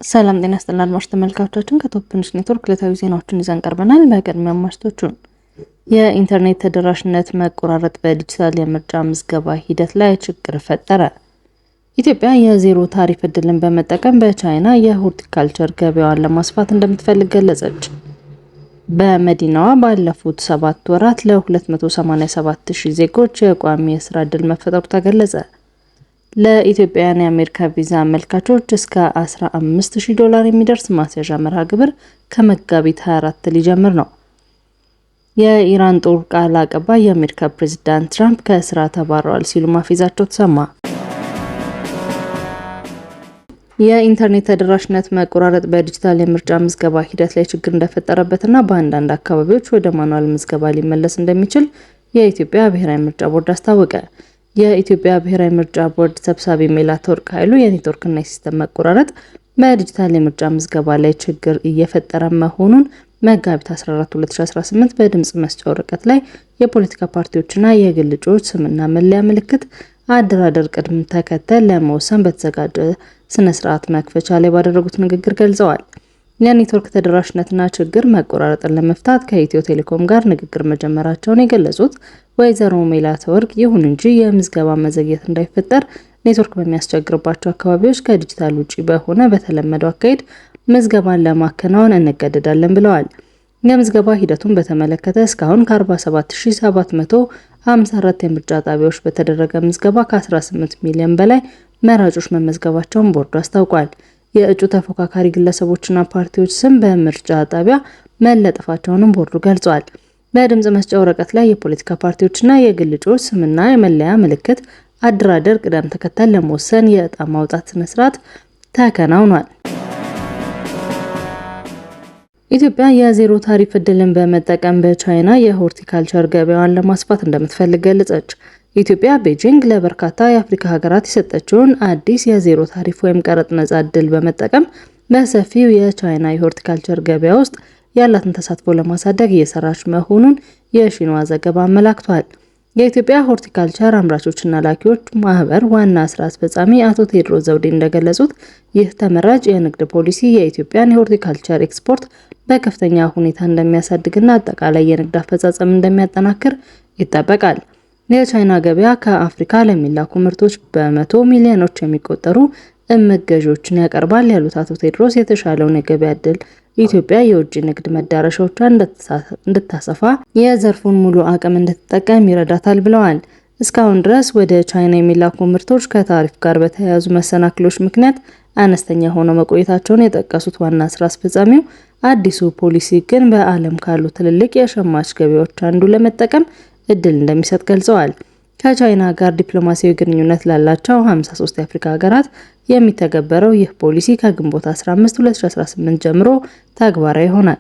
ሰላም ጤና ይስጥልን አድማጭ ተመልካቾቻችን ከቶፕ ኒውስ ኔትወርክ ዕለታዊ ዜናዎችን ይዘን ቀርበናል። በቅድሚያ ማስቶቹን የኢንተርኔት ተደራሽነት መቆራረጥ በዲጂታል የምርጫ ምዝገባ ሂደት ላይ ችግር ፈጠረ። ኢትዮጵያ የዜሮ ታሪፍ እድልን በመጠቀም በቻይና የሆርቲካልቸር ገበያዋን ለማስፋት እንደምትፈልግ ገለጸች። በመዲናዋ ባለፉት 7 ወራት ለ287,000 ዜጎች የቋሚ የስራ እድል መፈጠሩ ተገለጸ። ለኢትዮጵያውያን የአሜሪካ ቪዛ አመልካቾች እስከ $15,000 የሚደርስ ማስያዣ መርሃ ግብር ከመጋቢት 24 ሊጀምር ነው። የኢራን ጦር ቃል አቀባይ የአሜሪካ ፕሬዝዳንት ትራምፕ ከስራ ተባረዋል ሲሉ ማፌዛቸው ተሰማ። የኢንተርኔት ተደራሽነት መቆራረጥ በዲጂታል የምርጫ ምዝገባ ሂደት ላይ ችግር እንደፈጠረበትና በአንዳንድ አካባቢዎች ወደ ማኑዋል ምዝገባ ሊመለስ እንደሚችል የኢትዮጵያ ብሔራዊ ምርጫ ቦርድ አስታወቀ። የኢትዮጵያ ብሔራዊ ምርጫ ቦርድ ሰብሳቢ ሜላትወርቅ ኃይሉ የኔትወርክና የሲስተም መቆራረጥ በዲጂታል የምርጫ ምዝገባ ላይ ችግር እየፈጠረ መሆኑን መጋቢት 14 2018 በድምጽ መስጫ ወረቀት ላይ የፖለቲካ ፓርቲዎችና የግል እጩዎች ስምና መለያ ምልክት አደራደር ቅደም ተከተል ለመወሰን በተዘጋጀ ስነ ስርዓት መክፈቻ ላይ ባደረጉት ንግግር ገልጸዋል። የኔትወርክ ተደራሽነትና ችግር መቆራረጥን ለመፍታት ከኢትዮ ቴሌኮም ጋር ንግግር መጀመራቸውን የገለጹት ወይዘሮ ሜላትወርቅ ይሁን እንጂ የምዝገባ መዘግየት እንዳይፈጠር ኔትወርክ በሚያስቸግርባቸው አካባቢዎች ከዲጂታል ውጪ በሆነ በተለመደው አካሄድ ምዝገባን ለማከናወን እንገደዳለን ብለዋል። የምዝገባ ሂደቱን በተመለከተ እስካሁን ከ47,754 የምርጫ ጣቢያዎች በተደረገ ምዝገባ ከ18 ሚሊዮን በላይ መራጮች መመዝገባቸውን ቦርዱ አስታውቋል። የእጩ ተፎካካሪ ግለሰቦችና ፓርቲዎች ስም በምርጫ ጣቢያ መለጠፋቸውንም ቦርዱ ገልጿል። በድምጽ መስጫ ወረቀት ላይ የፖለቲካ ፓርቲዎችና የግል እጩዎች ስምና የመለያ ምልክት አደራደር ቅደም ተከተል ለመወሰን የዕጣ ማውጣት ስነ ስርዓት ተከናውኗል። ኢትዮጵያ የዜሮ ታሪፍ እድልን በመጠቀም በቻይና የሆርቲካልቸር ገበያዋን ለማስፋት እንደምትፈልግ ገለጸች። ኢትዮጵያ ቤጂንግ ለበርካታ የአፍሪካ ሀገራት የሰጠችውን አዲስ የዜሮ ታሪፍ ወይም ቀረጥ ነጻ እድል በመጠቀም በሰፊው የቻይና የሆርቲካልቸር ገበያ ውስጥ ያላትን ተሳትፎ ለማሳደግ እየሰራች መሆኑን የሺንዋ ዘገባ አመላክቷል። የኢትዮጵያ ሆርቲካልቸር አምራቾችና ላኪዎች ማህበር ዋና ስራ አስፈጻሚ አቶ ቴዎድሮስ ዘውዴ እንደገለጹት ይህ ተመራጭ የንግድ ፖሊሲ የኢትዮጵያን የሆርቲካልቸር ኤክስፖርት በከፍተኛ ሁኔታ እንደሚያሳድግና አጠቃላይ የንግድ አፈጻጸም እንደሚያጠናክር ይጠበቃል። የቻይና ገበያ ከአፍሪካ ለሚላኩ ምርቶች በመቶ ሚሊዮኖች የሚቆጠሩ እምቅ ገዢዎችን ያቀርባል ያሉት አቶ ቴዎድሮስ የተሻለውን የገበያ እድል ኢትዮጵያ የውጭ ንግድ መዳረሻዎቿን እንድታሰፋ የዘርፉን ሙሉ አቅም እንድትጠቀም ይረዳታል ብለዋል። እስካሁን ድረስ ወደ ቻይና የሚላኩ ምርቶች ከታሪፍ ጋር በተያያዙ መሰናክሎች ምክንያት አነስተኛ ሆነው መቆየታቸውን የጠቀሱት ዋና ስራ አስፈጻሚው አዲሱ ፖሊሲ ግን በዓለም ካሉ ትልልቅ የሸማች ገበያዎች አንዱ ለመጠቀም እድል እንደሚሰጥ ገልጸዋል። ከቻይና ጋር ዲፕሎማሲያዊ ግንኙነት ላላቸው 53 የአፍሪካ ሀገራት የሚተገበረው ይህ ፖሊሲ ከግንቦት 15 2018 ጀምሮ ተግባራዊ ይሆናል።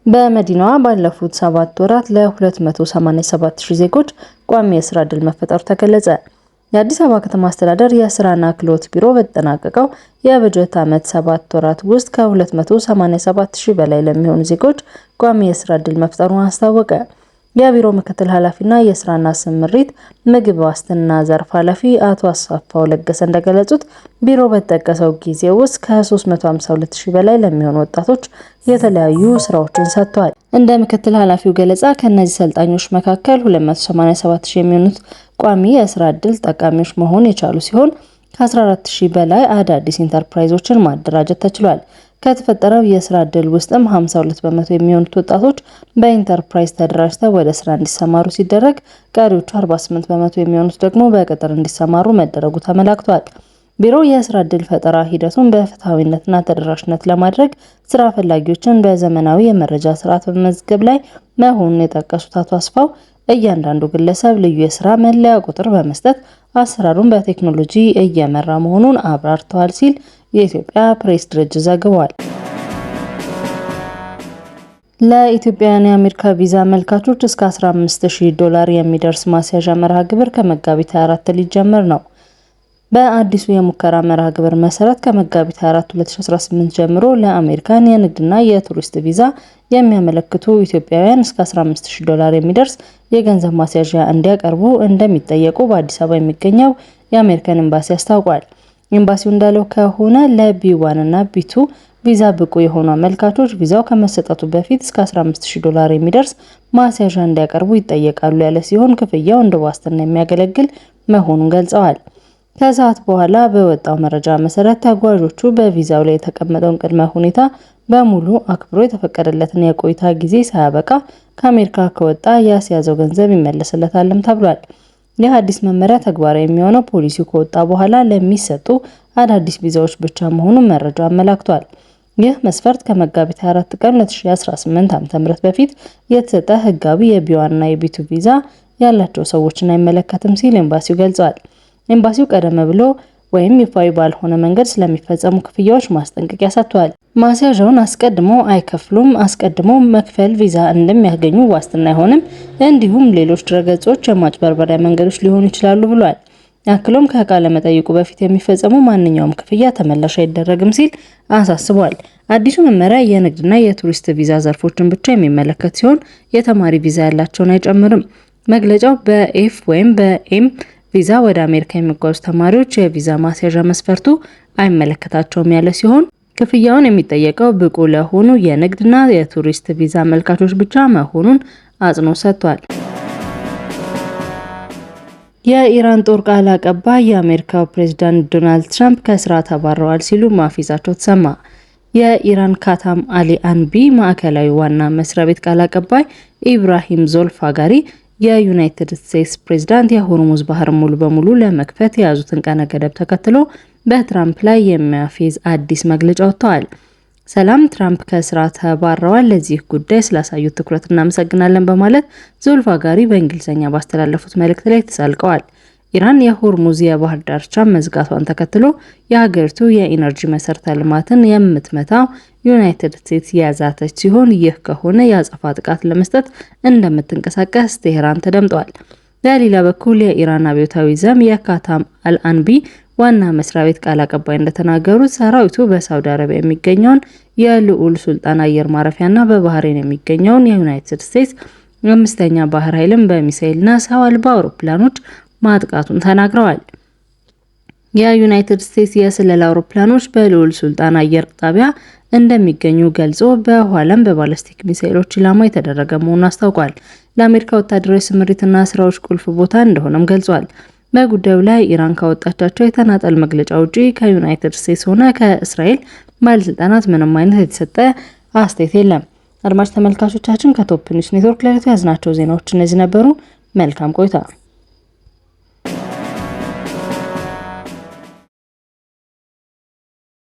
በመዲናዋ ባለፉት 7 ወራት ለ287,000 ዜጎች ቋሚ የስራ እድል መፈጠሩ ተገለጸ። የአዲስ አበባ ከተማ አስተዳደር የስራና ክህሎት ቢሮ በተጠናቀቀው የበጀት ዓመት 7 ወራት ውስጥ ከ287,000 በላይ ለሚሆኑ ዜጎች ቋሚ የስራ እድል መፍጠሩን አስታወቀ። የቢሮ ምክትል ኃላፊና የስራና ስምሪት ምግብ ዋስትና ዘርፍ ኃላፊ አቶ አሳፋው ለገሰ እንደገለጹት ቢሮ በተጠቀሰው ጊዜ ውስጥ ከ352,000 በላይ ለሚሆኑ ወጣቶች የተለያዩ ስራዎችን ሰጥቷል። እንደ ምክትል ኃላፊው ገለጻ ከነዚህ ሰልጣኞች መካከል 287,000 የሚሆኑት ቋሚ የስራ እድል ጠቃሚዎች መሆን የቻሉ ሲሆን ከ14,000 በላይ አዳዲስ ኢንተርፕራይዞችን ማደራጀት ተችሏል። ከተፈጠረው የስራ እድል ውስጥም 52 በመቶ የሚሆኑት ወጣቶች በኢንተርፕራይዝ ተደራጅተው ወደ ስራ እንዲሰማሩ ሲደረግ፣ ቀሪዎቹ 48 በመቶ የሚሆኑት ደግሞ በቅጥር እንዲሰማሩ መደረጉ ተመላክቷል። ቢሮው የስራ እድል ፈጠራ ሂደቱን በፍትሃዊነትና ተደራሽነት ለማድረግ ስራ ፈላጊዎችን በዘመናዊ የመረጃ ስርዓት በመዝገብ ላይ መሆኑን የጠቀሱት አቶ አስፋው እያንዳንዱ ግለሰብ ልዩ የስራ መለያ ቁጥር በመስጠት አሰራሩን በቴክኖሎጂ እየመራ መሆኑን አብራርተዋል ሲል የኢትዮጵያ ፕሬስ ድርጅት ዘግቧል። ለኢትዮጵያውያን የአሜሪካ ቪዛ አመልካቾች እስከ $15,000 የሚደርስ ማስያዣ መርሃ ግብር ከመጋቢት 24 ሊጀምር ነው። በአዲሱ የሙከራ መርሃ ግብር መሰረት ከመጋቢት 24 2018 ጀምሮ ለአሜሪካን የንግድና የቱሪስት ቪዛ የሚያመለክቱ ኢትዮጵያውያን እስከ $15,000 የሚደርስ የገንዘብ ማስያዣ እንዲያቀርቡ እንደሚጠየቁ በአዲስ አበባ የሚገኘው የአሜሪካን ኤምባሲ አስታውቋል። ኤምባሲው እንዳለው ከሆነ ለቢ1 እና ቢ2 ቪዛ ብቁ የሆኑ አመልካቾች ቪዛው ከመሰጠቱ በፊት እስከ $15000 የሚደርስ ማስያዣ እንዲያቀርቡ ይጠየቃሉ ያለ ሲሆን ክፍያው እንደ ዋስትና የሚያገለግል መሆኑን ገልጸዋል። ከሰዓት በኋላ በወጣው መረጃ መሰረት ተጓዦቹ በቪዛው ላይ የተቀመጠውን ቅድመ ሁኔታ በሙሉ አክብሮ የተፈቀደለትን የቆይታ ጊዜ ሳያበቃ ከአሜሪካ ከወጣ ያስያዘው ገንዘብ ይመለስለታልም ተብሏል። ይህ አዲስ መመሪያ ተግባራዊ የሚሆነው ፖሊሲው ከወጣ በኋላ ለሚሰጡ አዳዲስ ቪዛዎች ብቻ መሆኑን መረጃው አመላክቷል። ይህ መስፈርት ከመጋቢት 4 ቀን 2018 ዓ.ም በፊት የተሰጠ ህጋዊ የቢ1 እና የቢ2 ቪዛ ያላቸው ሰዎችን አይመለከትም ሲል ኤምባሲው ገልጿል። ኤምባሲው ቀደም ብሎ ወይም ይፋዊ ባልሆነ መንገድ ስለሚፈጸሙ ክፍያዎች ማስጠንቀቂያ ሰጥቷል። ማስያዣውን አስቀድሞ አይከፍሉም፣ አስቀድሞ መክፈል ቪዛ እንደሚያገኙ ዋስትና አይሆንም፣ እንዲሁም ሌሎች ድረገጾች የማጭበርበሪያ መንገዶች ሊሆኑ ይችላሉ ብሏል። አክሎም ከቃለ መጠይቁ በፊት የሚፈጸሙ ማንኛውም ክፍያ ተመላሽ አይደረግም ሲል አሳስቧል። አዲሱ መመሪያ የንግድና የቱሪስት ቪዛ ዘርፎችን ብቻ የሚመለከት ሲሆን የተማሪ ቪዛ ያላቸውን አይጨምርም። መግለጫው በኤፍ ወይም በኤም ቪዛ ወደ አሜሪካ የሚጓዙ ተማሪዎች የቪዛ ማስያዣ መስፈርቱ አይመለከታቸውም ያለ ሲሆን ክፍያውን የሚጠየቀው ብቁ ለሆኑ የንግድና የቱሪስት ቪዛ አመልካቾች ብቻ መሆኑን አጽንኦት ሰጥቷል። የኢራን ጦር ቃል አቀባይ የአሜሪካው ፕሬዝዳንት ዶናልድ ትራምፕ ከስራ ተባረዋል ሲሉ ማፌዛቸው ተሰማ። የኢራን ካታም አሊ አንቢ ማዕከላዊ ዋና መስሪያ ቤት ቃል አቀባይ ኢብራሂም ዞልፋጋሪ የዩናይትድ ስቴትስ ፕሬዝዳንት የሆርሙዝ ባህር ሙሉ በሙሉ ለመክፈት የያዙትን ቀነ ገደብ ተከትሎ በትራምፕ ላይ የሚያፌዝ አዲስ መግለጫ ወጥተዋል። ሰላም፣ ትራምፕ ከስራ ተባረዋል፣ ለዚህ ጉዳይ ስላሳዩት ትኩረት እናመሰግናለን በማለት ዞልፋጋሪ በእንግሊዝኛ ባስተላለፉት መልእክት ላይ ተሳልቀዋል። ኢራን የሆርሙዝ የባህር ዳርቻ መዝጋቷን ተከትሎ የሀገሪቱ የኢነርጂ መሰረተ ልማትን የምትመታው ዩናይትድ ስቴትስ የያዛተች ሲሆን ይህ ከሆነ የአጸፋ ጥቃት ለመስጠት እንደምትንቀሳቀስ ቴህራን ተደምጧል። በሌላ በኩል የኢራን አብዮታዊ ዘብ የካታም አልአንቢ ዋና መስሪያ ቤት ቃል አቀባይ እንደተናገሩት ሰራዊቱ በሳውዲ አረቢያ የሚገኘውን የልዑል ሱልጣን አየር ማረፊያና በባህሬን የሚገኘውን የዩናይትድ ስቴትስ 5ኛ ባህር ኃይልን በሚሳኤልና ሰው አልባ አውሮፕላኖች ማጥቃቱን ተናግረዋል። የዩናይትድ ስቴትስ የስለላ አውሮፕላኖች በልዑል ሱልጣን አየር ጣቢያ እንደሚገኙ ገልጾ በኋላም በባለስቲክ ሚሳኤሎች ኢላማ የተደረገ መሆኑን አስታውቋል። ለአሜሪካ ወታደራዊ ስምሪትና ስራዎች ቁልፍ ቦታ እንደሆነም ገልጿል። በጉዳዩ ላይ ኢራን ካወጣቻቸው የተናጠል መግለጫ ውጪ ከዩናይትድ ስቴትስ ሆነ ከእስራኤል ባለስልጣናት ምንም አይነት የተሰጠ አስተያየት የለም። አድማጭ ተመልካቾቻችን ከቶፕ ኒውስ ኔትወርክ ለዕለቱ ያዝናቸው ዜናዎች እነዚህ ነበሩ። መልካም ቆይታ።